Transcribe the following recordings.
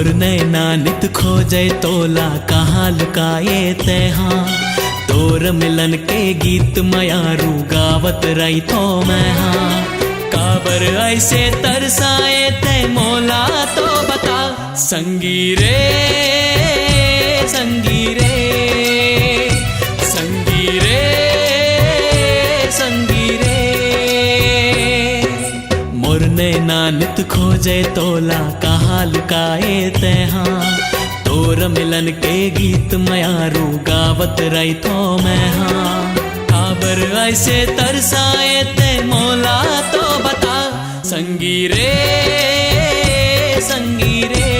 मोर नैना नित खोजे तोला कहाँ लुकाए तैहा। तोर मिलन के गीत मयारू गावत रही थो मैं हाँ। काबर ऐसे तरसाए ते मोला तो बता। संगी रे संगी रे संगी रे संगी रे। मोर नैना नित खोजे तोला कहाँ लुकाए तैहा। तोर मिलन के गीत मयारू गावत रही थो मैं हाँ। काबर ऐसे तरसाए ते मोला तो बता। संगी रे संगी रे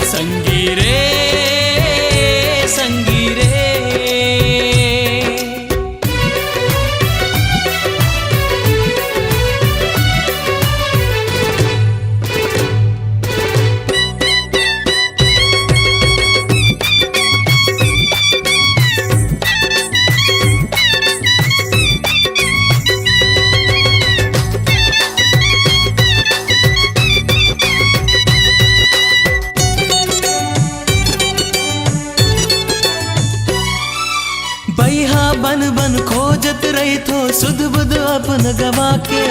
संगी रे संगी रे। बैहा बन बन खोजत रही थो सुध बुध अपन गवा के।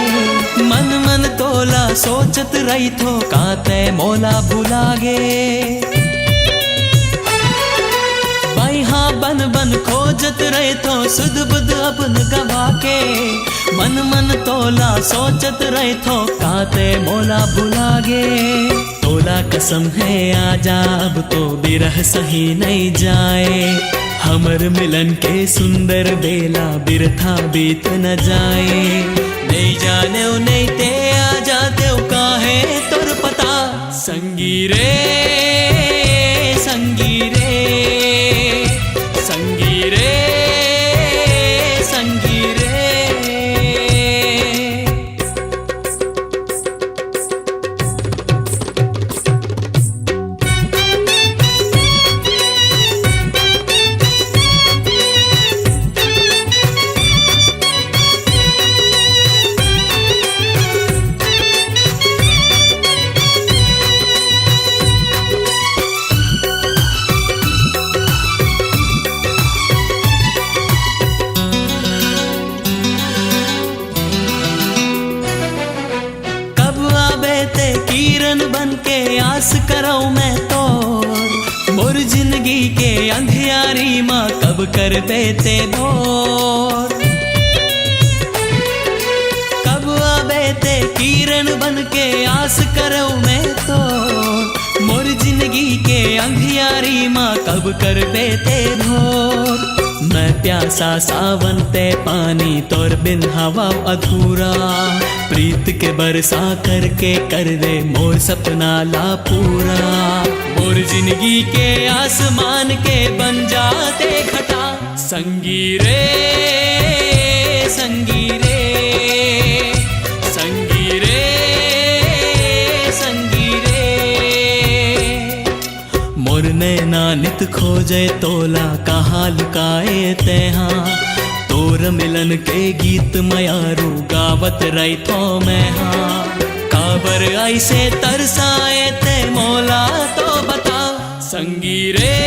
मन मन तोला सोचत रही थो काते मोला भुला गे। बैहा बन बन खोजत रही थो सुध बुध अपन गवा के। मन मन तोला सोचत रही थो काते मोला भुला गे। तोला कसम है आजा अब तो बिरह सही नहीं जाए। हमर मिलन के सुंदर बेला बिरथा बीत न जाए। नहीं जाने नहीं ते आ जाते काहे तोर पता। संगी रे संगी रे संगी रे संगी रे। किरण बन के आस करो मैं तो। मोर जिंदगी के अंधियारी माँ कब कर देते भोर। कब आबेते किरण बन के आस करो मैं तो। मोर जिंदगी के अंधियारी माँ कब कर देते भोर। मैं प्यासा सावन ते पानी तोर बिन हवा अधूरा। प्रीत के बरसा करके कर दे मोर सपना ला पूरा। मोर जिंदगी के आसमान के बन जाते घटा। संगी रे संगी रे संगी रे संगी रे। मोर नैना नित खोजे तोला कहाँ लुकाए तैहा। तोर मिलन के गीत मयारू गावत रही थो मैं हाँ। काबर ऐसे तरसाए ते मोला तो बता। संगी रे